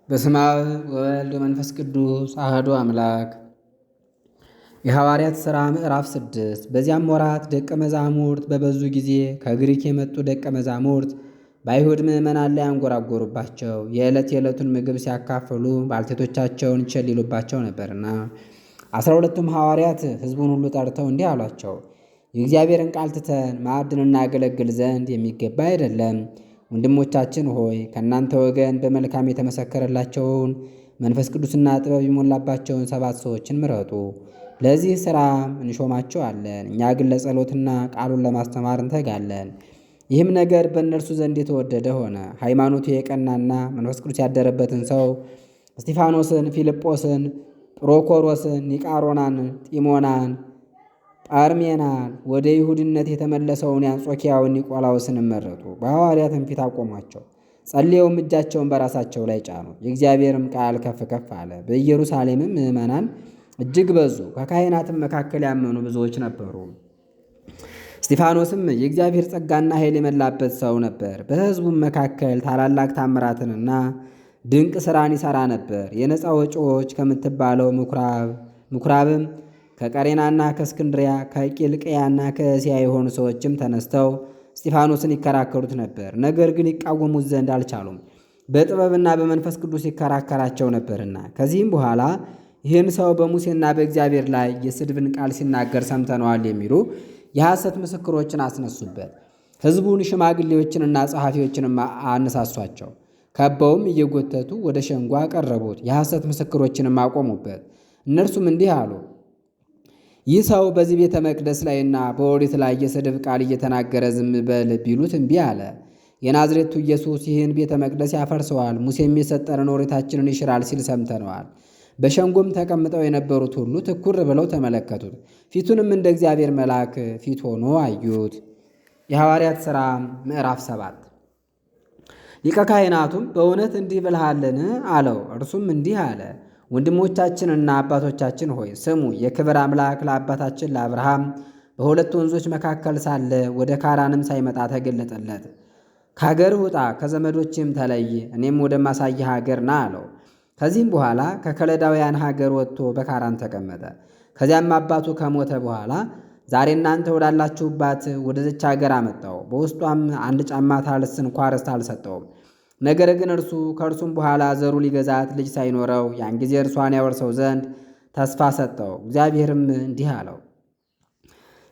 በስመ አብ ወወልድ ወመንፈስ ቅዱስ አሐዱ አምላክ። የሐዋርያት ሥራ ምዕራፍ 6። በዚያም ወራት ደቀ መዛሙርት በበዙ ጊዜ ከግሪክ የመጡ ደቀ መዛሙርት በአይሁድ ምዕመናን ላይ አንጎራጎሩባቸው። የዕለቱን ምግብ ሲያካፍሉ ባልቴቶቻቸውን ቸል ይሉባቸው ነበርና። 12ቱም ሐዋርያት ሕዝቡን ሁሉ ጠርተው እንዲህ አሏቸው። የእግዚአብሔርን ቃል ትተን ማዕድን እናገለግል ዘንድ የሚገባ አይደለም። ወንድሞቻችን ሆይ ከእናንተ ወገን በመልካም የተመሰከረላቸውን መንፈስ ቅዱስና ጥበብ የሞላባቸውን 7 ሰዎችን ምረጡ፣ ለዚህ ሥራ እንሾማቸዋለን። እኛ ግን ለጸሎትና ቃሉን ለማስተማር እንተጋለን። ይህም ነገር በእነርሱ ዘንድ የተወደደ ሆነ። ሃይማኖቱ የቀናና መንፈስ ቅዱስ ያደረበትን ሰው እስጢፋኖስን፣ ፊልጶስን፣ ጵሮኮሮስን፣ ኒቃሮናን፣ ጢሞናን፣ ጳርሜናን ወደ ይሁድነት የተመለሰውን የአንጾኪያውን ኒቆላዎስን መረጡ። በሐዋርያትም ፊት አቆሟቸው። ጸልየውም እጃቸውን በራሳቸው ላይ ጫኑ። የእግዚአብሔርም ቃል ከፍ ከፍ አለ። በኢየሩሳሌምም ምዕመናን እጅግ በዙ። ከካህናትም መካከል ያመኑ ብዙዎች ነበሩ። እስጢፋኖስም የእግዚአብሔር ጸጋና ኃይል የመላበት ሰው ነበር። በሕዝቡም መካከል ታላላቅ ታምራትንና ድንቅ ሥራን ይሠራ ነበር። የነፃ ወጪዎች ከምትባለው ምኵራብም ከቀሬናና ከእስክንድሪያ ከቂልቅያና ከእስያ የሆኑ ሰዎችም ተነስተው እስጢፋኖስን ይከራከሩት ነበር። ነገር ግን ይቃወሙት ዘንድ አልቻሉም፣ በጥበብና በመንፈስ ቅዱስ ይከራከራቸው ነበርና። ከዚህም በኋላ ይህን ሰው በሙሴና በእግዚአብሔር ላይ የስድብን ቃል ሲናገር ሰምተነዋል የሚሉ የሐሰት ምስክሮችን አስነሱበት። ሕዝቡን ሽማግሌዎችንና ጸሐፊዎችንም አነሳሷቸው። ከበውም እየጎተቱ ወደ ሸንጎ አቀረቡት። የሐሰት ምስክሮችንም አቆሙበት። እነርሱም እንዲህ አሉ። ይህ ሰው በዚህ ቤተ መቅደስ ላይና በኦሪት ላይ የስድብ ቃል እየተናገረ ዝም በል ቢሉት እምቢ አለ። የናዝሬቱ ኢየሱስ ይህን ቤተ መቅደስ ያፈርሰዋል፣ ሙሴም የሰጠንን ኦሪታችንን ይሽራል ሲል ሰምተነዋል። በሸንጎም ተቀምጠው የነበሩት ሁሉ ትኩር ብለው ተመለከቱት። ፊቱንም እንደ እግዚአብሔር መልአክ ፊት ሆኖ አዩት። የሐዋርያት ሥራ ምዕራፍ 7። ሊቀ ካህናቱም በእውነት እንዲህ ብልሃልን አለው። እርሱም እንዲህ አለ። ወንድሞቻችንና አባቶቻችን ሆይ ስሙ። የክብር አምላክ ለአባታችን ለአብርሃም በሁለት ወንዞች መካከል ሳለ ወደ ካራንም ሳይመጣ ተገለጠለት። ከአገርህ ውጣ፣ ከዘመዶችም ተለይ፣ እኔም ወደማሳይህ ሀገር ና አለው። ከዚህም በኋላ ከከለዳውያን ሀገር ወጥቶ በካራን ተቀመጠ። ከዚያም አባቱ ከሞተ በኋላ ዛሬ እናንተ ወዳላችሁባት ወደዚች ሀገር አመጣው። በውስጧም አንድ ጫማ ታልስ እንኳ ርስት አልሰጠውም። ነገር ግን እርሱ ከእርሱም በኋላ ዘሩ ሊገዛት ልጅ ሳይኖረው ያን ጊዜ እርሷን ያወርሰው ዘንድ ተስፋ ሰጠው። እግዚአብሔርም እንዲህ አለው፣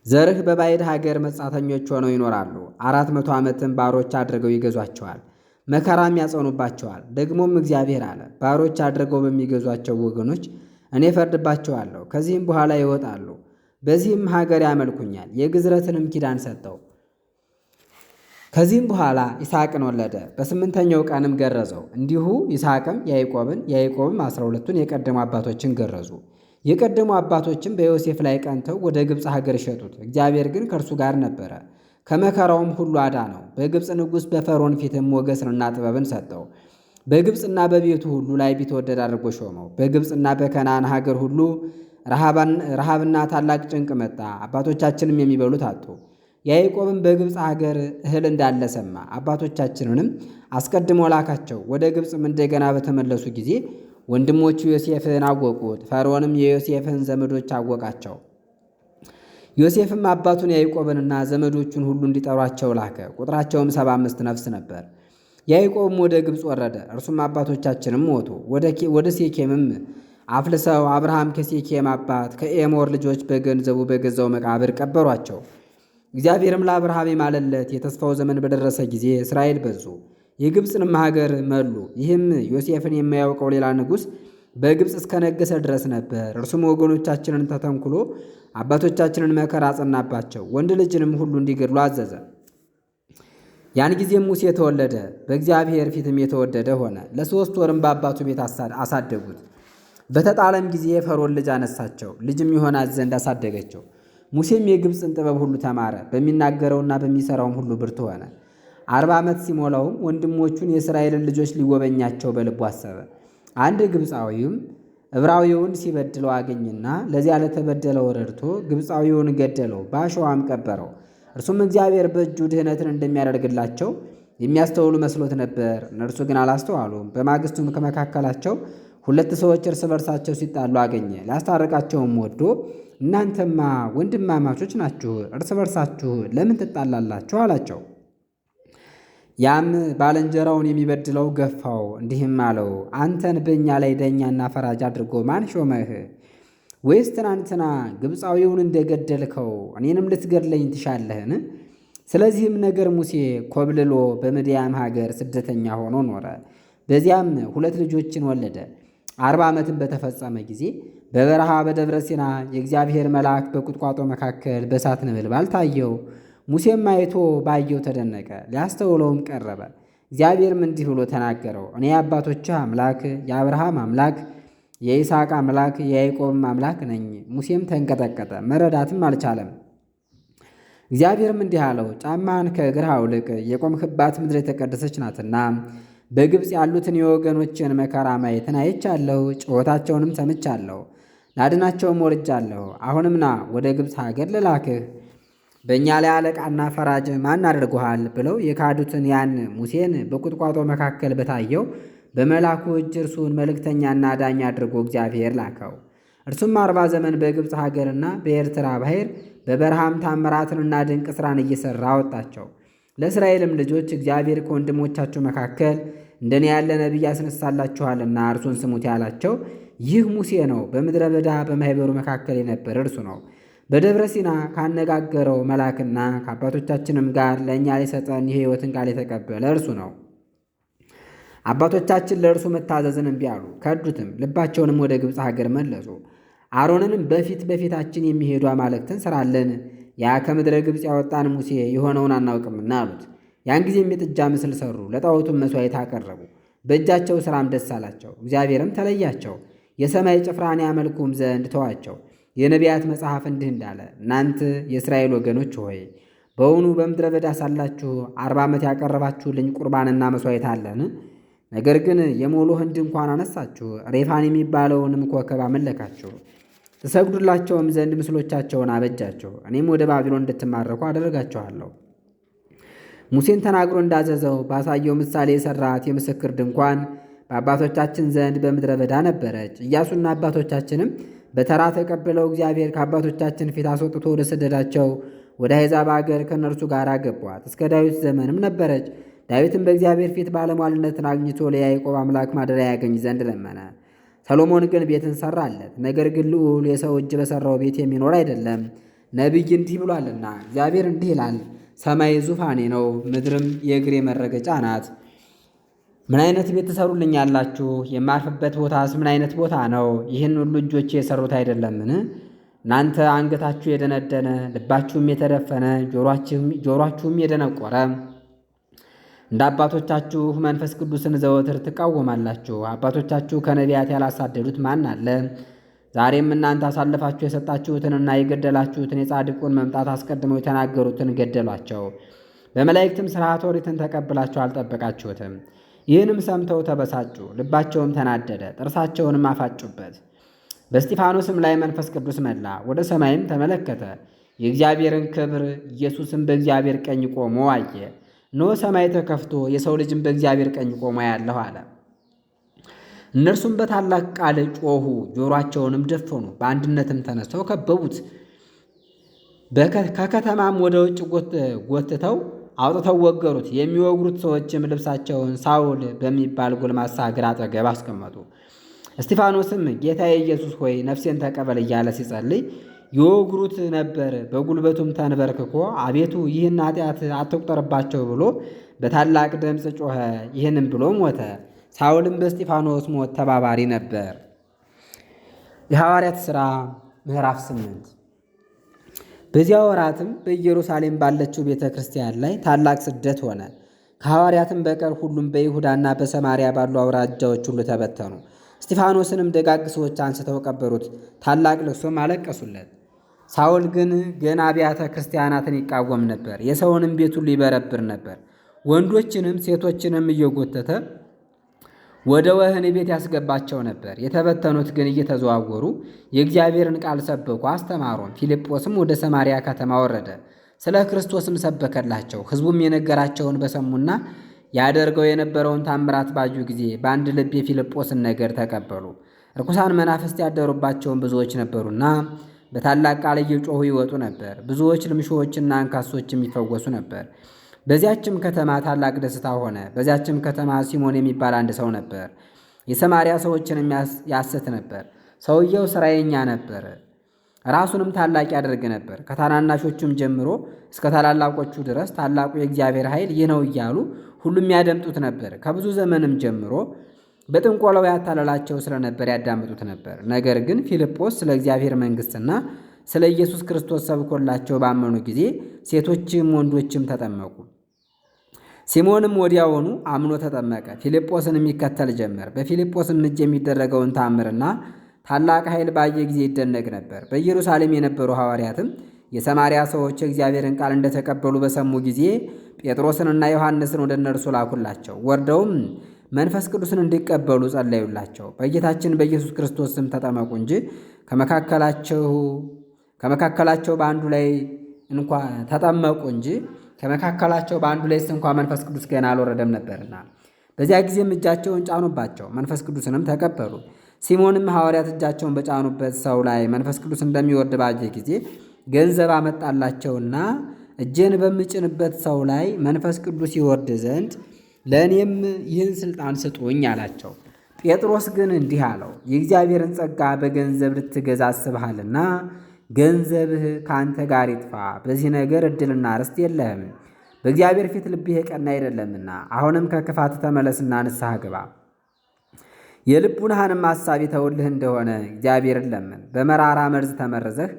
ዘርህ በባዕድ ሀገር መጻተኞች ሆነው ይኖራሉ። 400 ዓመትም ባሮች አድርገው ይገዟቸዋል፣ መከራም ያጸኑባቸዋል። ደግሞም እግዚአብሔር አለ፣ ባሮች አድርገው በሚገዟቸው ወገኖች እኔ ፈርድባቸዋለሁ። ከዚህም በኋላ ይወጣሉ፣ በዚህም ሀገር ያመልኩኛል። የግዝረትንም ኪዳን ሰጠው። ከዚህም በኋላ ይስሐቅን ወለደ። በ8ኛው ቀንም ገረዘው። እንዲሁ ይስሐቅም ያዕቆብን፣ ያዕቆብም 12ቱን የቀደሙ አባቶችን ገረዙ። የቀደሙ አባቶችም በዮሴፍ ላይ ቀንተው ወደ ግብፅ ሀገር ሸጡት። እግዚአብሔር ግን ከእርሱ ጋር ነበረ፣ ከመከራውም ሁሉ አዳነው። በግብፅ ንጉሥ በፈርዖን ፊትም ሞገስንና ጥበብን ሰጠው። በግብፅና በቤቱ ሁሉ ላይ ቢትወደድ አድርጎ ሾመው። በግብፅና በከነዓን ሀገር ሁሉ ረሃብና ታላቅ ጭንቅ መጣ። አባቶቻችንም የሚበሉት አጡ። ያዕቆብም በግብፅ ሀገር እህል እንዳለ ሰማ። አባቶቻችንንም አስቀድሞ ላካቸው። ወደ ግብፅም እንደገና በተመለሱ ጊዜ ወንድሞቹ ዮሴፍን አወቁት። ፈርዖንም የዮሴፍን ዘመዶች አወቃቸው። ዮሴፍም አባቱን ያዕቆብንና ዘመዶቹን ሁሉ እንዲጠሯቸው ላከ። ቁጥራቸውም 75 ነፍስ ነበር። ያዕቆብም ወደ ግብፅ ወረደ። እርሱም አባቶቻችንም ሞቱ። ወደ ሴኬምም አፍልሰው አብርሃም ከሴኬም አባት ከኤሞር ልጆች በገንዘቡ በገዛው መቃብር ቀበሯቸው። እግዚአብሔርም ለአብርሃም የማለለት የተስፋው ዘመን በደረሰ ጊዜ እስራኤል በዙ፣ የግብፅንም ሀገር መሉ። ይህም ዮሴፍን የማያውቀው ሌላ ንጉሥ በግብፅ እስከነገሰ ድረስ ነበር። እርሱም ወገኖቻችንን ተተንኩሎ አባቶቻችንን መከራ አጸናባቸው። ወንድ ልጅንም ሁሉ እንዲገድሉ አዘዘ። ያን ጊዜም ሙሴ ተወለደ፣ በእግዚአብሔር ፊትም የተወደደ ሆነ። ለ3 ወርም በአባቱ ቤት አሳደጉት። በተጣለም ጊዜ የፈርዖን ልጅ አነሳቸው፣ ልጅም ይሆናት ዘንድ አሳደገቸው። ሙሴም የግብፅን ጥበብ ሁሉ ተማረ፣ በሚናገረውና በሚሠራውም ሁሉ ብርቱ ሆነ። 40 ዓመት ሲሞላውም ወንድሞቹን የእስራኤልን ልጆች ሊጎበኛቸው በልቡ አሰበ። አንድ ግብፃዊም ዕብራዊውን ሲበድለው አገኝና ለዚያ ለተበደለው ረድቶ ግብፃዊውን ገደለው፣ በአሸዋም ቀበረው። እርሱም እግዚአብሔር በእጁ ድህነትን እንደሚያደርግላቸው የሚያስተውሉ መስሎት ነበር። እነርሱ ግን አላስተዋሉም። በማግስቱም ከመካከላቸው 2 ሰዎች እርስ በርሳቸው ሲጣሉ አገኘ። ሊያስታርቃቸውም ወዶ እናንተማ ወንድማማቾች ናችሁ፣ እርስ በርሳችሁ ለምን ትጣላላችሁ? አላቸው። ያም ባልንጀራውን የሚበድለው ገፋው፣ እንዲህም አለው፣ አንተን በእኛ ላይ ዳኛና ፈራጅ አድርጎ ማን ሾመህ? ወይስ ትናንትና ግብፃዊውን እንደገደልከው እኔንም ልትገድለኝ ትሻለህን? ስለዚህም ነገር ሙሴ ኮብልሎ በምድያም ሀገር ስደተኛ ሆኖ ኖረ። በዚያም 2 ልጆችን ወለደ። 40 ዓመትን በተፈጸመ ጊዜ በበረሃ በደብረ ሲና የእግዚአብሔር መልአክ በቁጥቋጦ መካከል በእሳት ነበልባል ታየው። ሙሴም አይቶ ባየው ተደነቀ፣ ሊያስተውለውም ቀረበ። እግዚአብሔርም እንዲህ ብሎ ተናገረው፣ እኔ የአባቶችህ አምላክ የአብርሃም አምላክ የይስሐቅ አምላክ የያዕቆብም አምላክ ነኝ። ሙሴም ተንቀጠቀጠ፣ መረዳትም አልቻለም። እግዚአብሔርም እንዲህ አለው፣ ጫማህን ከእግርህ አውልቅ፣ የቆምህባት ምድር የተቀደሰች ናትና። በግብፅ ያሉትን የወገኖችን መከራ ማየትን አይቻለሁ፣ ጩኸታቸውንም ሰምቻለሁ፣ ላድናቸውም ወርጃለሁ። አሁንም ና ወደ ግብፅ ሀገር ልላክህ። በእኛ ላይ አለቃና ፈራጅ ማን አድርጎሃል? ብለው የካዱትን ያን ሙሴን በቁጥቋጦ መካከል በታየው በመልአኩ እጅ እርሱን መልእክተኛና ዳኛ አድርጎ እግዚአብሔር ላከው። እርሱም 40 ዘመን በግብፅ ሀገርና በኤርትራ ባሕር በበረሃም ታምራትንና ድንቅ ሥራን እየሠራ አወጣቸው። ለእስራኤልም ልጆች እግዚአብሔር ከወንድሞቻችሁ መካከል እንደኔ ያለ ነቢይ ያስነሳላችኋልና እርሱን ስሙት ያላቸው ይህ ሙሴ ነው። በምድረ በዳ በማኅበሩ መካከል የነበረ እርሱ ነው። በደብረ ሲና ካነጋገረው መልአክና ከአባቶቻችንም ጋር ለእኛ ሊሰጠን የሕይወትን ቃል የተቀበለ እርሱ ነው። አባቶቻችን ለእርሱ መታዘዝን እምቢ አሉ፣ ከዱትም፣ ልባቸውንም ወደ ግብፅ ሀገር መለሱ። አሮንንም በፊታችን የሚሄዱ አማልክትን ሥራልን፣ ያ ከምድረ ግብፅ ያወጣን ሙሴ የሆነውን አናውቅምና አሉት። ያን ጊዜም የጥጃ ምስል ሠሩ፣ ለጣዖቱም መሥዋዕት አቀረቡ። በእጃቸው ሥራም ደስ አላቸው። እግዚአብሔርም ተለያቸው፣ የሰማይ ጭፍራን ያመልኩም ዘንድ ተዋቸው። የነቢያት መጽሐፍ እንዲህ እንዳለ፣ እናንተ የእስራኤል ወገኖች ሆይ በውኑ በምድረ በዳ ሳላችሁ 40 ዓመት ያቀረባችሁልኝ ቁርባንና መሥዋዕት አለን? ነገር ግን የሞሎህን ድንኳን አነሳችሁ፣ ሬፋን የሚባለውንም ኮከብ አመለካችሁ፣ ትሰግዱላቸውም ዘንድ ምስሎቻቸውን አበጃችሁ። እኔም ወደ ባቢሎን እንድትማረኩ አደረጋችኋለሁ። ሙሴን ተናግሮ እንዳዘዘው ባሳየው ምሳሌ የሠራት የምስክር ድንኳን በአባቶቻችን ዘንድ በምድረ በዳ ነበረች። ኢያሱና አባቶቻችንም በተራ ተቀብለው እግዚአብሔር ከአባቶቻችን ፊት አስወጥቶ ወደ ሰደዳቸው ወደ አሕዛብ አገር ከእነርሱ ጋር አገቧት። እስከ ዳዊት ዘመንም ነበረች። ዳዊትም በእግዚአብሔር ፊት ባለሟልነትን አግኝቶ ለያዕቆብ አምላክ ማደሪያ ያገኝ ዘንድ ለመነ። ሰሎሞን ግን ቤትን ሠራለት። ነገር ግን ልዑል የሰው እጅ በሠራው ቤት የሚኖር አይደለም። ነቢይ እንዲህ ብሏልና፣ እግዚአብሔር እንዲህ ይላል፣ ሰማይ ዙፋኔ ነው፣ ምድርም የእግሬ መረገጫ ናት። ምን አይነት ቤት ትሠሩልኛላችሁ? የማርፍበት ቦታስ ምን አይነት ቦታ ነው? ይህን ሁሉ እጆቼ የሠሩት አይደለምን? እናንተ አንገታችሁ የደነደነ ልባችሁም የተደፈነ ጆሮአችሁም የደነቆረ እንደ አባቶቻችሁ መንፈስ ቅዱስን ዘወትር ትቃወማላችሁ። አባቶቻችሁ ከነቢያት ያላሳደዱት ማን አለ? ዛሬም እናንተ አሳልፋችሁ የሰጣችሁትንና የገደላችሁትን የጻድቁን መምጣት አስቀድመው የተናገሩትን ገደሏቸው። በመላእክትም ሥርዓተ ኦሪትን ተቀብላችሁ አልጠበቃችሁትም። ይህንም ሰምተው ተበሳጩ፣ ልባቸውም ተናደደ፣ ጥርሳቸውንም አፋጩበት። በእስጢፋኖስም ላይ መንፈስ ቅዱስ መላ፣ ወደ ሰማይም ተመለከተ፣ የእግዚአብሔርን ክብር፣ ኢየሱስም በእግዚአብሔር ቀኝ ቆሞ አየ። እነሆ ሰማይ ተከፍቶ የሰው ልጅም በእግዚአብሔር ቀኝ ቆሞ ያለሁ አለ። እነርሱም በታላቅ ቃል ጮኹ፣ ጆሮአቸውንም ደፈኑ፣ በአንድነትም ተነስተው ከበቡት። ከከተማም ወደ ውጭ ጎትተው አውጥተው ወገሩት። የሚወግሩት ሰዎችም ልብሳቸውን ሳውል በሚባል ጎልማሳ እግር አጠገብ አስቀመጡ። እስጢፋኖስም ጌታዬ ኢየሱስ ሆይ ነፍሴን ተቀበል እያለ ሲጸልይ ይወግሩት ነበር። በጉልበቱም ተንበርክኮ አቤቱ ይህን ኃጢአት አትቁጠርባቸው ብሎ በታላቅ ድምፅ ጮኸ። ይህንም ብሎ ሞተ። ሳውልም በእስጢፋኖስ ሞት ተባባሪ ነበር። የሐዋርያት ሥራ ምዕራፍ 8። በዚያ ወራትም በኢየሩሳሌም ባለችው ቤተ ክርስቲያን ላይ ታላቅ ስደት ሆነ። ከሐዋርያትም በቀር ሁሉም በይሁዳና በሰማርያ ባሉ አውራጃዎች ሁሉ ተበተኑ። እስጢፋኖስንም ደጋግ ሰዎች አንስተው ቀበሩት፣ ታላቅ ልቅሶም አለቀሱለት። ሳውል ግን ገና አብያተ ክርስቲያናትን ይቃወም ነበር፣ የሰውንም ቤት ሁሉ ይበረብር ነበር። ወንዶችንም ሴቶችንም እየጎተተ ወደ ወህኒ ቤት ያስገባቸው ነበር። የተበተኑት ግን እየተዘዋወሩ የእግዚአብሔርን ቃል ሰበኩ፣ አስተማሩም። ፊልጶስም ወደ ሰማርያ ከተማ ወረደ፣ ስለ ክርስቶስም ሰበከላቸው። ሕዝቡም የነገራቸውን በሰሙና ያደርገው የነበረውን ታምራት ባዩ ጊዜ በአንድ ልብ የፊልጶስን ነገር ተቀበሉ። ርኩሳን መናፍስት ያደሩባቸውን ብዙዎች ነበሩና በታላቅ ቃል እየጮኹ ይወጡ ነበር። ብዙዎች ልምሾዎችና አንካሶችም ይፈወሱ ነበር። በዚያችም ከተማ ታላቅ ደስታ ሆነ። በዚያችም ከተማ ሲሞን የሚባል አንድ ሰው ነበር። የሰማርያ ሰዎችንም ያስት ነበር። ሰውየው ሥራየኛ ነበር። ራሱንም ታላቅ ያደርግ ነበር። ከታናናሾቹም ጀምሮ እስከ ታላላቆቹ ድረስ ታላቁ የእግዚአብሔር ኃይል ይህ ነው እያሉ ሁሉም ያደምጡት ነበር። ከብዙ ዘመንም ጀምሮ በጥንቆላው ያታለላቸው ስለነበር ያዳምጡት ነበር። ነገር ግን ፊልጶስ ስለ እግዚአብሔር መንግሥትና ስለ ኢየሱስ ክርስቶስ ሰብኮላቸው ባመኑ ጊዜ ሴቶችም ወንዶችም ተጠመቁ። ሲሞንም ወዲያውኑ አምኖ ተጠመቀ። ፊልጶስንም ይከተል ጀመር። በፊልጶስም እጅ የሚደረገውን ታምርና ታላቅ ኃይል ባየ ጊዜ ይደነቅ ነበር። በኢየሩሳሌም የነበሩ ሐዋርያትም የሰማርያ ሰዎች የእግዚአብሔርን ቃል እንደተቀበሉ በሰሙ ጊዜ ጴጥሮስንና ዮሐንስን ወደ እነርሱ ላኩላቸው። ወርደውም መንፈስ ቅዱስን እንዲቀበሉ ጸለዩላቸው። በጌታችን በኢየሱስ ክርስቶስ ስም ተጠመቁ እንጂ ከመካከላቸው በአንዱ ላይ እንኳ ተጠመቁ እንጂ ከመካከላቸው በአንዱ ላይስ እንኳ መንፈስ ቅዱስ ገና አልወረደም ነበርና። በዚያ ጊዜም እጃቸውን ጫኑባቸው፣ መንፈስ ቅዱስንም ተቀበሉ። ሲሞንም ሐዋርያት እጃቸውን በጫኑበት ሰው ላይ መንፈስ ቅዱስ እንደሚወርድ ባየ ጊዜ ገንዘብ አመጣላቸውና እጄን በምጭንበት ሰው ላይ መንፈስ ቅዱስ ይወርድ ዘንድ ለእኔም ይህን ሥልጣን ስጡኝ አላቸው። ጴጥሮስ ግን እንዲህ አለው፣ የእግዚአብሔርን ጸጋ በገንዘብ ልትገዛ አስበሃልና ገንዘብህ ከአንተ ጋር ይጥፋ። በዚህ ነገር ዕድልና ርስት የለህም፣ በእግዚአብሔር ፊት ልብህ የቀና አይደለምና። አሁንም ከክፋት ተመለስና ንስሐ ግባ። የልቡናህንም ሐሳብ ይተውልህ እንደሆነ እግዚአብሔርን ለምን። በመራራ መርዝ ተመርዘህ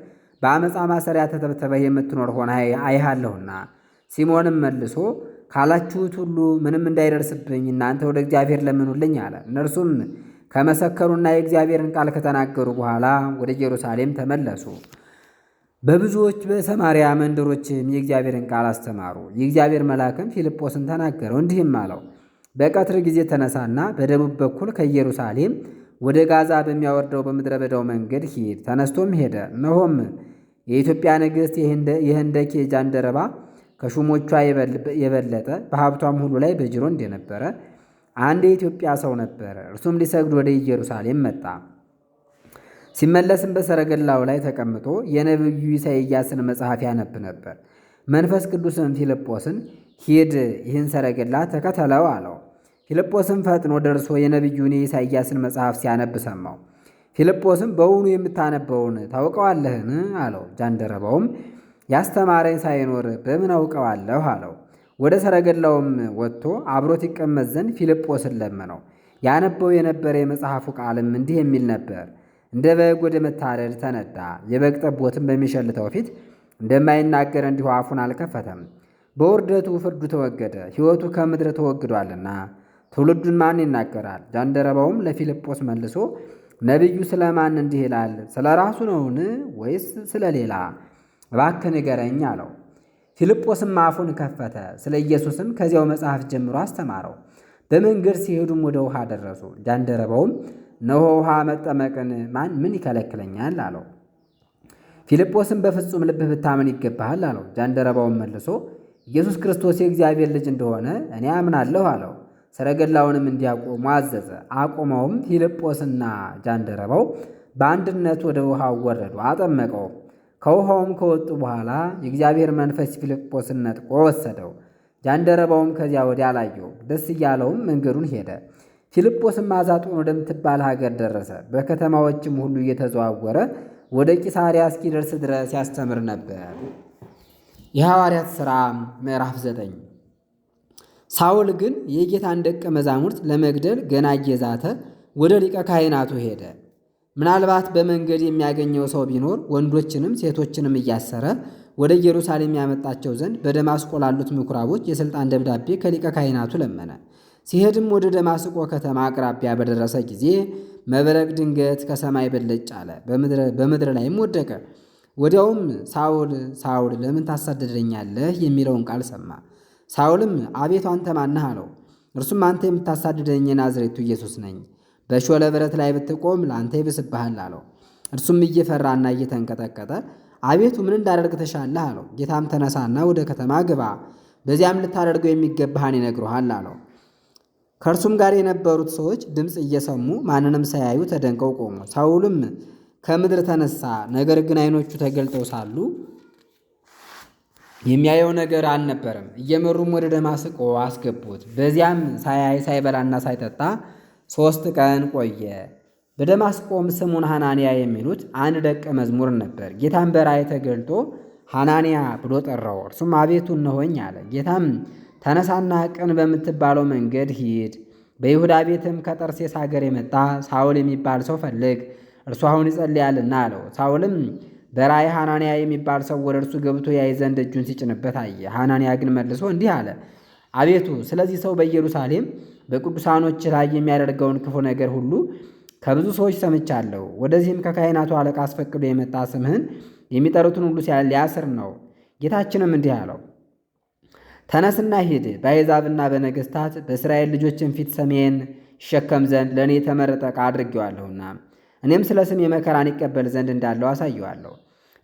በአመፃ ማሰሪያ ተተብትበህ የምትኖር ሆነ አይሃለሁና። ሲሞንም መልሶ ካላችሁት ሁሉ ምንም እንዳይደርስብኝ እናንተ ወደ እግዚአብሔር ለምኑልኝ አለ። እነርሱም ከመሰከሩና የእግዚአብሔርን ቃል ከተናገሩ በኋላ ወደ ኢየሩሳሌም ተመለሱ። በብዙዎች በሰማርያ መንደሮችም የእግዚአብሔርን ቃል አስተማሩ። የእግዚአብሔር መልአክም ፊልጶስን ተናገረው፣ እንዲህም አለው፣ በቀትር ጊዜ ተነሳና በደቡብ በኩል ከኢየሩሳሌም ወደ ጋዛ በሚያወርደው በምድረ በዳው መንገድ ሂድ። ተነስቶም ሄደ። እነሆም የኢትዮጵያ ንግሥት የህንደኬ ጃንደረባ ከሹሞቿ የበለጠ በሀብቷም ሁሉ ላይ በጅሮ እንደነበረ አንድ የኢትዮጵያ ሰው ነበረ። እርሱም ሊሰግድ ወደ ኢየሩሳሌም መጣ። ሲመለስም በሰረገላው ላይ ተቀምጦ የነቢዩ ኢሳይያስን መጽሐፍ ያነብ ነበር። መንፈስ ቅዱስም ፊልጶስን ሂድ፣ ይህን ሰረገላ ተከተለው አለው። ፊልጶስም ፈጥኖ ደርሶ የነቢዩን የኢሳይያስን መጽሐፍ ሲያነብ ሰማው። ፊልጶስም በውኑ የምታነበውን ታውቀዋለህን አለው። ጃንደረባውም ያስተማረኝ ሳይኖር በምን አውቀዋለሁ አለው። ወደ ሰረገላውም ወጥቶ አብሮት ይቀመጥ ዘንድ ፊልጶስን ለመነው። ያነበው የነበረ የመጽሐፉ ቃልም እንዲህ የሚል ነበር። እንደ በግ ወደ መታረድ ተነዳ። የበግ ጠቦትም በሚሸልተው ፊት እንደማይናገር እንዲሁ አፉን አልከፈተም። በውርደቱ ፍርዱ ተወገደ፣ ሕይወቱ ከምድር ተወግዷልና ትውልዱን ማን ይናገራል? ጃንደረባውም ለፊልጶስ መልሶ ነቢዩ ስለ ማን እንዲህ ይላል? ስለ ራሱ ነውን ወይስ ስለ ሌላ? እባክህ ንገረኝ አለው። ፊልጶስም አፉን ከፈተ፣ ስለ ኢየሱስም ከዚያው መጽሐፍ ጀምሮ አስተማረው። በመንገድ ሲሄዱም ወደ ውሃ ደረሱ። ጃንደረባውም እነሆ ውሃ መጠመቅን ምን ይከለክለኛል አለው። ፊልጶስም በፍጹም ልብህ ብታምን ይገባሃል አለው። ጃንደረባውም መልሶ ኢየሱስ ክርስቶስ የእግዚአብሔር ልጅ እንደሆነ እኔ አምናለሁ አለው። ሰረገላውንም እንዲያቆሙ አዘዘ። አቆመውም። ፊልጶስና ጃንደረባው በአንድነት ወደ ውሃው ወረዱ፣ አጠመቀው። ከውሃውም ከወጡ በኋላ የእግዚአብሔር መንፈስ ፊልጶስን ነጥቆ ወሰደው። ጃንደረባውም ከዚያ ወዲያ አላየው። ደስ እያለውም መንገዱን ሄደ። ፊልጶስም አዛጦን ወደምትባል ሀገር ደረሰ። በከተማዎችም ሁሉ እየተዘዋወረ ወደ ቂሳርያ እስኪደርስ ድረስ ያስተምር ነበር። የሐዋርያት ሥራ ምዕራፍ 9። ሳውል ግን የጌታን ደቀ መዛሙርት ለመግደል ገና እየዛተ ወደ ሊቀ ካህናቱ ሄደ። ምናልባት በመንገድ የሚያገኘው ሰው ቢኖር ወንዶችንም ሴቶችንም እያሰረ ወደ ኢየሩሳሌም ያመጣቸው ዘንድ በደማስቆ ላሉት ምኩራቦች የሥልጣን ደብዳቤ ከሊቀ ካህናቱ ለመነ። ሲሄድም ወደ ደማስቆ ከተማ አቅራቢያ በደረሰ ጊዜ መብረቅ ድንገት ከሰማይ ብልጭ አለ፣ በምድር ላይም ወደቀ። ወዲያውም ሳውል ሳውል ለምን ታሳድደኛለህ የሚለውን ቃል ሰማ። ሳውልም አቤቱ አንተ ማነህ አለው። እርሱም አንተ የምታሳድደኝ የናዝሬቱ ኢየሱስ ነኝ። በሾለ ብረት ላይ ብትቆም ለአንተ ይብስብሃል አለው። እርሱም እየፈራና እየተንቀጠቀጠ አቤቱ ምን እንዳደርግ ተሻለህ አለው። ጌታም ተነሳና ወደ ከተማ ግባ፣ በዚያም ልታደርገው የሚገባህን ይነግሩሃል አለው። ከእርሱም ጋር የነበሩት ሰዎች ድምፅ እየሰሙ ማንንም ሳያዩ ተደንቀው ቆሙ። ሳውልም ከምድር ተነሳ። ነገር ግን ዓይኖቹ ተገልጠው ሳሉ የሚያየው ነገር አልነበረም። እየመሩም ወደ ደማስቆ አስገቡት። በዚያም ሳያይ ሳይበላና ሳይጠጣ 3 ቀን ቆየ። በደማስቆም ስሙን ሐናንያ የሚሉት አንድ ደቀ መዝሙር ነበር። ጌታም በራእይ ተገልጦ ሐናንያ ብሎ ጠራው። እርሱም አቤቱ እነሆኝ አለ። ጌታም ተነሳና ቅን በምትባለው መንገድ ሂድ፣ በይሁዳ ቤትም ከጠርሴስ ሀገር የመጣ ሳውል የሚባል ሰው ፈልግ፣ እርሱ አሁን ይጸልያልና አለው። ሳውልም በራእይ ሐናንያ የሚባል ሰው ወደ እርሱ ገብቶ ያይ ዘንድ እጁን ሲጭንበት አየ። ሐናንያ ግን መልሶ እንዲህ አለ፣ አቤቱ ስለዚህ ሰው በኢየሩሳሌም በቅዱሳኖች ላይ የሚያደርገውን ክፉ ነገር ሁሉ ከብዙ ሰዎች ሰምቻለሁ። ወደዚህም ከካህናቱ አለቃ አስፈቅዶ የመጣ ስምህን የሚጠሩትን ሁሉ ሊያስር ነው። ጌታችንም እንዲህ አለው፣ ተነስና ሂድ፣ በአሕዛብና በነገሥታት በእስራኤል ልጆችን ፊት ስሜን ይሸከም ዘንድ ለእኔ የተመረጠ ዕቃ አድርጌዋለሁና እኔም ስለ ስሜ መከራን ይቀበል ዘንድ እንዳለው አሳየዋለሁ።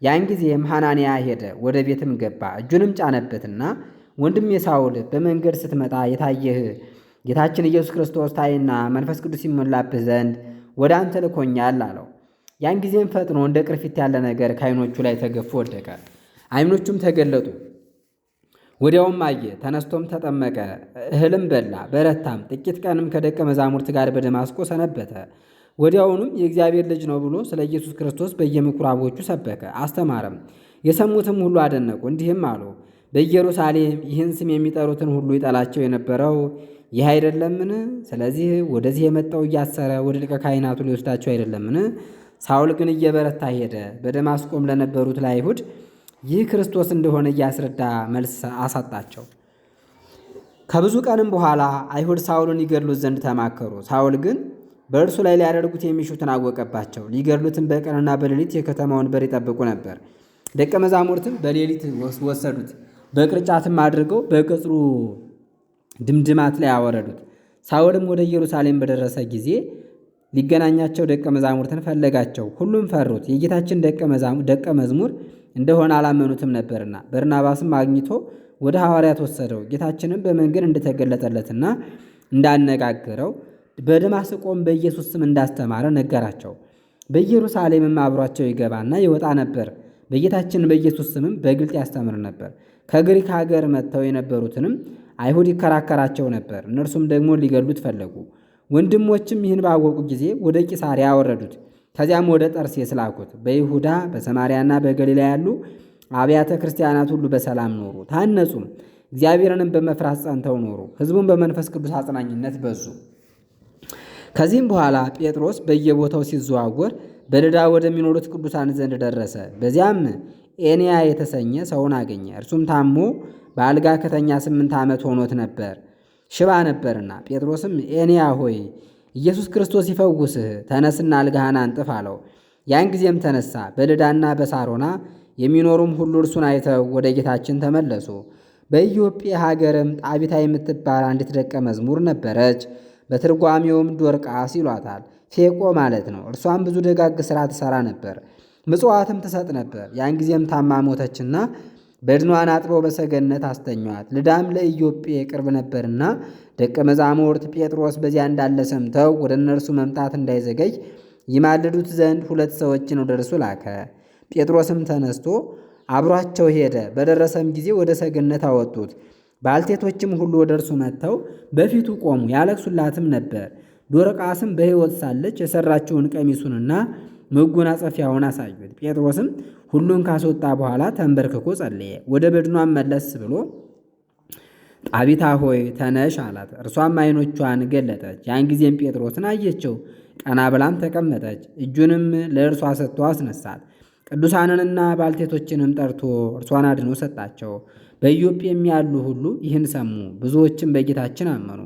ያን ጊዜም ሐናንያ ሄደ፣ ወደ ቤትም ገባ። እጁንም ጫነበትና ወንድሜ ሳውል በመንገድ ስትመጣ የታየህ ጌታችን ኢየሱስ ክርስቶስ ታይና መንፈስ ቅዱስ ይሞላብህ ዘንድ ወደ አንተ ልኮኛል አለው። ያን ጊዜም ፈጥኖ እንደ ቅርፊት ያለ ነገር ከዓይኖቹ ላይ ተገፎ ወደቀ። ዓይኖቹም ተገለጡ። ወዲያውም አየ። ተነስቶም ተጠመቀ፣ እህልም በላ፣ በረታም። ጥቂት ቀንም ከደቀ መዛሙርት ጋር በደማስቆ ሰነበተ። ወዲያውኑም የእግዚአብሔር ልጅ ነው ብሎ ስለ ኢየሱስ ክርስቶስ በየምኩራቦቹ ሰበከ፣ አስተማረም። የሰሙትም ሁሉ አደነቁ፣ እንዲህም አሉ፣ በኢየሩሳሌም ይህን ስም የሚጠሩትን ሁሉ ይጠላቸው የነበረው ይህ አይደለምን? ስለዚህ ወደዚህ የመጣው እያሰረ ወደ ሊቀ ካህናቱ ሊወስዳቸው አይደለምን? ሳውል ግን እየበረታ ሄደ። በደማስቆም ለነበሩት ለአይሁድ ይህ ክርስቶስ እንደሆነ እያስረዳ መልስ አሳጣቸው። ከብዙ ቀንም በኋላ አይሁድ ሳውልን ይገድሉት ዘንድ ተማከሩ። ሳውል ግን በእርሱ ላይ ሊያደርጉት የሚሹትን አወቀባቸው። ሊገድሉትም በቀንና በሌሊት የከተማውን በር ይጠብቁ ነበር። ደቀ መዛሙርትም በሌሊት ወሰዱት፣ በቅርጫትም አድርገው በቅጽሩ ድምድማት ላይ አወረዱት። ሳውልም ወደ ኢየሩሳሌም በደረሰ ጊዜ ሊገናኛቸው ደቀ መዛሙርትን ፈለጋቸው። ሁሉም ፈሩት፣ የጌታችን ደቀ መዝሙር እንደሆነ አላመኑትም ነበርና። በርናባስም አግኝቶ ወደ ሐዋርያት ወሰደው። ጌታችንም በመንገድ እንደተገለጠለትና እንዳነጋገረው በደማስቆም በኢየሱስ ስም እንዳስተማረ ነገራቸው። በኢየሩሳሌምም አብሯቸው ይገባና ይወጣ ነበር። በጌታችን በኢየሱስ ስምም በግልጥ ያስተምር ነበር። ከግሪክ ሀገር መጥተው የነበሩትንም አይሁድ ይከራከራቸው ነበር። እነርሱም ደግሞ ሊገድሉት ፈለጉ። ወንድሞችም ይህን ባወቁ ጊዜ ወደ ቂሳርያ አወረዱት። ከዚያም ወደ ጠርሴስ ላኩት። በይሁዳ በሰማርያና በገሊላ ያሉ አብያተ ክርስቲያናት ሁሉ በሰላም ኖሩ፣ ታነጹም። እግዚአብሔርንም በመፍራት ጸንተው ኖሩ። ሕዝቡን በመንፈስ ቅዱስ አጽናኝነት በዙ። ከዚህም በኋላ ጴጥሮስ በየቦታው ሲዘዋወር በልዳ ወደሚኖሩት ቅዱሳን ዘንድ ደረሰ። በዚያም ኤንያ የተሰኘ ሰውን አገኘ። እርሱም ታሞ በአልጋ ከተኛ 8 ዓመት ሆኖት ነበር፣ ሽባ ነበርና። ጴጥሮስም ኤንያ ሆይ ኢየሱስ ክርስቶስ ይፈውስህ፣ ተነስና አልጋህን አንጥፍ አለው። ያን ጊዜም ተነሳ። በልዳና በሳሮና የሚኖሩም ሁሉ እርሱን አይተው ወደ ጌታችን ተመለሱ። በኢዮጴ ሀገርም ጣቢታ የምትባል አንዲት ደቀ መዝሙር ነበረች። በትርጓሜውም ዶርቃስ ይሏታል፣ ፌቆ ማለት ነው። እርሷም ብዙ ደጋግ ሥራ ትሠራ ነበር፣ ምጽዋትም ትሰጥ ነበር። ያን ጊዜም ታማ ሞተችና በድኗን አጥበው በሰገነት አስተኟት። ልዳም ለኢዮጴ ቅርብ ነበርና ደቀ መዛሙርት ጴጥሮስ በዚያ እንዳለ ሰምተው ወደ እነርሱ መምጣት እንዳይዘገይ ይማልዱት ዘንድ 2 ሰዎችን ወደ እርሱ ላከ። ጴጥሮስም ተነስቶ አብሯቸው ሄደ። በደረሰም ጊዜ ወደ ሰገነት አወጡት። ባልቴቶችም ሁሉ ወደ እርሱ መጥተው በፊቱ ቆሙ፣ ያለቅሱላትም ነበር። ዶርቃስም በሕይወት ሳለች የሠራችውን ቀሚሱንና መጎናጸፊያውን አሳዩት። ጴጥሮስም ሁሉን ካስወጣ በኋላ ተንበርክኮ ጸለየ። ወደ በድኗም መለስ ብሎ ጣቢታ ሆይ ተነሽ አላት። እርሷም ዓይኖቿን ገለጠች። ያን ጊዜም ጴጥሮስን አየችው፣ ቀና ብላም ተቀመጠች። እጁንም ለእርሷ ሰጥቶ አስነሳት። ቅዱሳንንና ባልቴቶችንም ጠርቶ እርሷን አድኖ ሰጣቸው። በኢዮጴም ያሉ ሁሉ ይህን ሰሙ፣ ብዙዎችም በጌታችን አመኑ።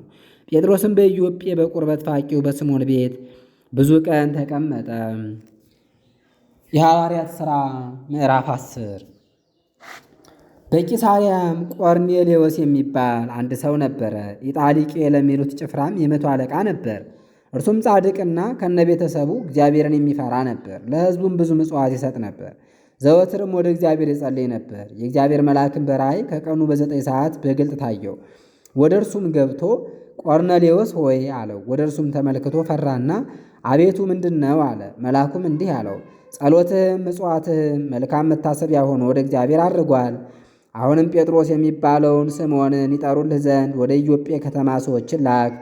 ጴጥሮስም በኢዮጴ በቁርበት ፋቂው በስምዖን ቤት ብዙ ቀን ተቀመጠ። የሐዋርያት ሥራ ምዕራፍ 10። በቂሳርያም ቆርኔሌዎስ የሚባል አንድ ሰው ነበረ። ኢጣሊቄ ለሚሉት ጭፍራም የ100 አለቃ ነበር። እርሱም ጻድቅና ከነቤተሰቡ እግዚአብሔርን የሚፈራ ነበር። ለሕዝቡም ብዙ ምጽዋት ይሰጥ ነበር። ዘወትርም ወደ እግዚአብሔር ይጸልይ ነበር። የእግዚአብሔር መልአክም በራእይ ከቀኑ በ9 ሰዓት በግልጥ ታየው። ወደ እርሱም ገብቶ ቆርኔሌዎስ ሆይ አለው። ወደ እርሱም ተመልክቶ ፈራና አቤቱ ምንድን ነው አለ። መልአኩም እንዲህ አለው፣ ጸሎትህም ምጽዋትህም መልካም መታሰቢያ ሆኖ ወደ እግዚአብሔር አድርጓል። አሁንም ጴጥሮስ የሚባለውን ስምዖንን ይጠሩልህ ዘንድ ወደ ኢዮጴ ከተማ ሰዎችን ላክ።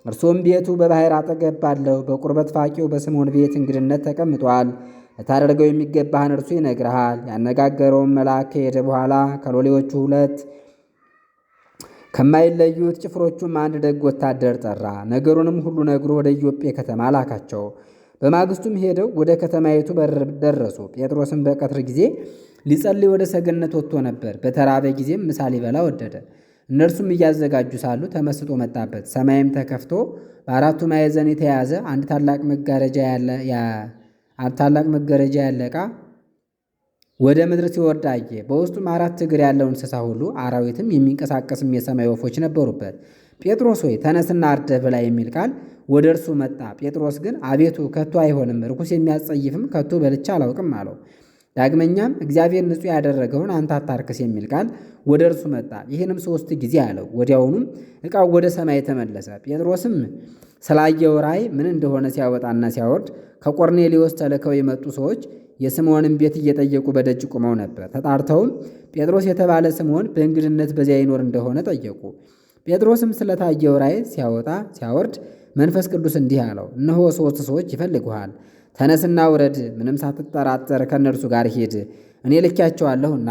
እርሱም ቤቱ በባሕር አጠገብ ባለው በቁርበት ፋቂው በስምዖን ቤት እንግድነት ተቀምጧል። ልታደርገው የሚገባህን እርሱ ይነግርሃል። ያነጋገረውን መልአክ ከሄደ በኋላ ከሎሌዎቹ 2 ከማይለዩት ጭፍሮቹም አንድ ደግ ወታደር ጠራ። ነገሩንም ሁሉ ነግሮ ወደ ኢዮጴ ከተማ ላካቸው። በማግስቱም ሄደው ወደ ከተማይቱ በር ደረሱ። ጴጥሮስም በቀትር ጊዜ ሊጸልይ ወደ ሰገነት ወጥቶ ነበር። በተራበ ጊዜም ምሳ ሊበላ ወደደ። እነርሱም እያዘጋጁ ሳሉ ተመስጦ መጣበት። ሰማይም ተከፍቶ በአራቱ ማዕዘን የተያዘ አንድ ታላቅ መጋረጃ ያለ ዕቃ ወደ ምድር ሲወርድ አየ። በውስጡም 4 እግር ያለው እንስሳ ሁሉ አራዊትም የሚንቀሳቀስም የሰማይ ወፎች ነበሩበት። ጴጥሮስ ሆይ ተነስና አርደህ ብላ የሚል ቃል ወደ እርሱ መጣ። ጴጥሮስ ግን አቤቱ ከቶ አይሆንም፣ ርኩስ የሚያስጸይፍም ከቶ በልቼ አላውቅም አለው። ዳግመኛም እግዚአብሔር ንጹሕ ያደረገውን አንተ አታርክስ የሚል ቃል ወደ እርሱ መጣ። ይህንም 3 ጊዜ አለው። ወዲያውኑም ዕቃው ወደ ሰማይ ተመለሰ። ጴጥሮስም ስላየው ራእይ ምን እንደሆነ ሲያወጣና ሲያወርድ ከቆርኔሌዎስ ተልከው የመጡ ሰዎች የስምዖንን ቤት እየጠየቁ በደጅ ቆመው ነበር። ተጣርተውም ጴጥሮስ የተባለ ስምዖን በእንግድነት በዚያ ይኖር እንደሆነ ጠየቁ። ጴጥሮስም ስለታየው ራእይ ሲያወጣ ሲያወርድ መንፈስ ቅዱስ እንዲህ አለው፣ እነሆ 3 ሰዎች ይፈልጉሃል። ተነስና ውረድ፣ ምንም ሳትጠራጠር ከእነርሱ ጋር ሂድ፣ እኔ ልኬያቸዋለሁና።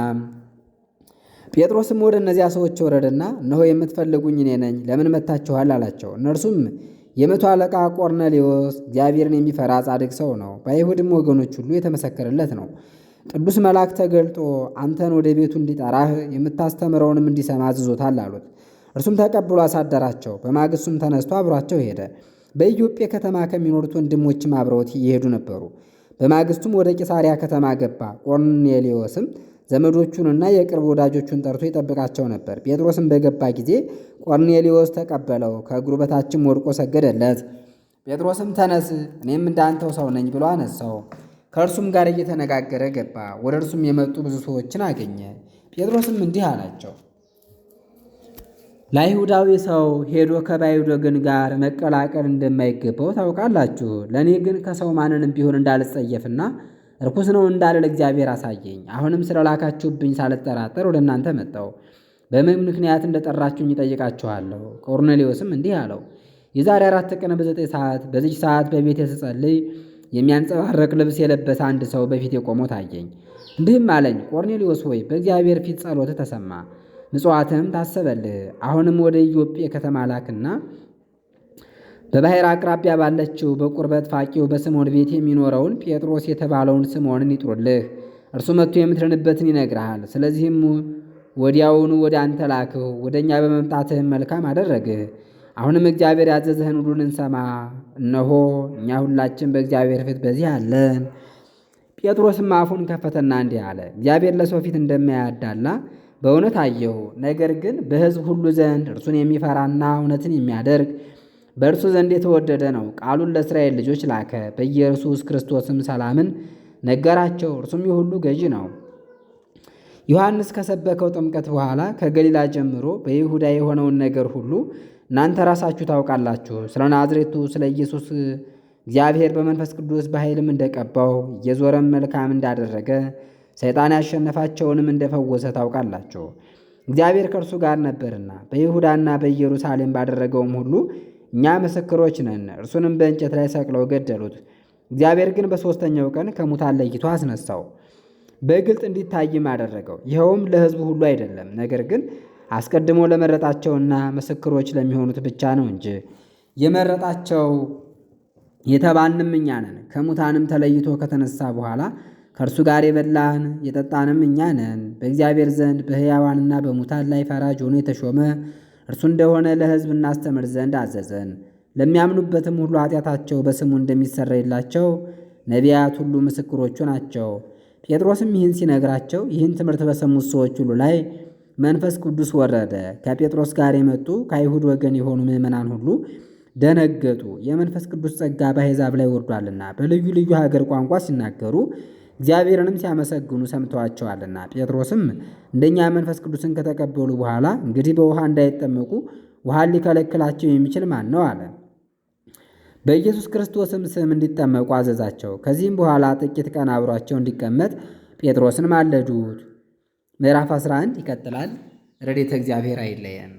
ጴጥሮስም ወደ እነዚያ ሰዎች ወረደና እነሆ የምትፈልጉኝ እኔ ነኝ፣ ለምን መጥታችኋል አላቸው። እነርሱም የመቶ አለቃ ቆርኔሌዎስ እግዚአብሔርን የሚፈራ ጻድቅ ሰው ነው፣ በአይሁድም ወገኖች ሁሉ የተመሰከረለት ነው። ቅዱስ መልአክ ተገልጦ አንተን ወደ ቤቱ እንዲጠራህ የምታስተምረውንም እንዲሰማ አዝዞታል አሉት። እርሱም ተቀብሎ አሳደራቸው። በማግስቱም ተነስቶ አብሯቸው ሄደ። በኢዮጴ ከተማ ከሚኖሩት ወንድሞችም አብረውት ይሄዱ ነበሩ። በማግስቱም ወደ ቂሳሪያ ከተማ ገባ። ቆርኔሌዎስም ዘመዶቹንና የቅርብ ወዳጆቹን ጠርቶ ይጠብቃቸው ነበር። ጴጥሮስም በገባ ጊዜ ቆርኔሌዎስ ተቀበለው፣ ከእግሩ በታችም ወድቆ ሰገደለት። ጴጥሮስም ተነስ፣ እኔም እንዳንተው ሰው ነኝ ብሎ አነሳው። ከእርሱም ጋር እየተነጋገረ ገባ። ወደ እርሱም የመጡ ብዙ ሰዎችን አገኘ። ጴጥሮስም እንዲህ አላቸው፣ ለአይሁዳዊ ሰው ሄዶ ከባዕድ ወገን ጋር መቀላቀል እንደማይገባው ታውቃላችሁ። ለእኔ ግን ከሰው ማንንም ቢሆን እንዳልጸየፍና ርኩስ ነው እንዳልል እግዚአብሔር አሳየኝ። አሁንም ስለላካችሁብኝ ሳልጠራጠር ወደ እናንተ መጣሁ። በምን ምክንያት እንደጠራችሁኝ እጠይቃችኋለሁ። ቆርኔሌዎስም እንዲህ አለው፣ የዛሬ 4 ቀን በ9 ሰዓት በዚች ሰዓት በቤቴ ስጸልይ የሚያንጸባርቅ ልብስ የለበሰ አንድ ሰው በፊቴ ቆሞ ታየኝ። እንዲህም አለኝ፣ ቆርኔሌዎስ ሆይ በእግዚአብሔር ፊት ጸሎትህ ተሰማ፣ ምጽዋትህም ታሰበልህ። አሁንም ወደ ኢዮጴ ከተማ ላክና በባሕር አቅራቢያ ባለችው በቁርበት ፋቂው በስምዖን ቤት የሚኖረውን ጴጥሮስ የተባለውን ስምዖንን ይጥሩልህ። እርሱ መጥቶ የምትድንበትን ይነግርሃል። ስለዚህም ወዲያውኑ ወደ አንተ ላክሁ። ወደ እኛ በመምጣትህም መልካም አደረግህ። አሁንም እግዚአብሔር ያዘዘህን ሁሉን እንሰማ። እነሆ እኛ ሁላችን በእግዚአብሔር ፊት በዚህ አለን። ጴጥሮስም አፉን ከፈተና እንዲህ አለ፣ እግዚአብሔር ለሰው ፊት እንደማያዳላ በእውነት አየሁ። ነገር ግን በሕዝብ ሁሉ ዘንድ እርሱን የሚፈራና እውነትን የሚያደርግ በእርሱ ዘንድ የተወደደ ነው። ቃሉን ለእስራኤል ልጆች ላከ። በኢየሱስ ክርስቶስም ሰላምን ነገራቸው። እርሱም የሁሉ ገዢ ነው። ዮሐንስ ከሰበከው ጥምቀት በኋላ ከገሊላ ጀምሮ በይሁዳ የሆነውን ነገር ሁሉ እናንተ ራሳችሁ ታውቃላችሁ። ስለ ናዝሬቱ ስለ ኢየሱስ እግዚአብሔር በመንፈስ ቅዱስ በኃይልም እንደቀባው እየዞረም መልካም እንዳደረገ ሰይጣን ያሸነፋቸውንም እንደፈወሰ ታውቃላችሁ። እግዚአብሔር ከእርሱ ጋር ነበርና በይሁዳና በኢየሩሳሌም ባደረገውም ሁሉ እኛ ምስክሮች ነን። እርሱንም በእንጨት ላይ ሰቅለው ገደሉት። እግዚአብሔር ግን በሦስተኛው ቀን ከሙታን ለይቶ አስነሳው፣ በግልጥ እንዲታይም አደረገው። ይኸውም ለሕዝቡ ሁሉ አይደለም፣ ነገር ግን አስቀድሞ ለመረጣቸውና ምስክሮች ለሚሆኑት ብቻ ነው እንጂ። የመረጣቸው የተባልንም እኛ ነን። ከሙታንም ተለይቶ ከተነሳ በኋላ ከእርሱ ጋር የበላን የጠጣንም እኛ ነን። በእግዚአብሔር ዘንድ በሕያዋንና በሙታን ላይ ፈራጅ ሆኖ የተሾመ እርሱ እንደሆነ ለሕዝብ እናስተምር ዘንድ አዘዘን። ለሚያምኑበትም ሁሉ ኃጢአታቸው በስሙ እንደሚሰረይላቸው ነቢያት ሁሉ ምስክሮቹ ናቸው። ጴጥሮስም ይህን ሲነግራቸው ይህን ትምህርት በሰሙት ሰዎች ሁሉ ላይ መንፈስ ቅዱስ ወረደ። ከጴጥሮስ ጋር የመጡ ከአይሁድ ወገን የሆኑ ምዕመናን ሁሉ ደነገጡ። የመንፈስ ቅዱስ ጸጋ በአሕዛብ ላይ ወርዷልና በልዩ ልዩ ሀገር ቋንቋ ሲናገሩ እግዚአብሔርንም ሲያመሰግኑ ሰምተዋቸዋልና። ጴጥሮስም እንደኛ መንፈስ ቅዱስን ከተቀበሉ በኋላ እንግዲህ በውሃ እንዳይጠመቁ ውሃን ሊከለክላቸው የሚችል ማን ነው አለ። በኢየሱስ ክርስቶስም ስም እንዲጠመቁ አዘዛቸው። ከዚህም በኋላ ጥቂት ቀን አብሯቸው እንዲቀመጥ ጴጥሮስን ማለዱት። ምዕራፍ 11 ይቀጥላል። ረድኤተ እግዚአብሔር አይለየን።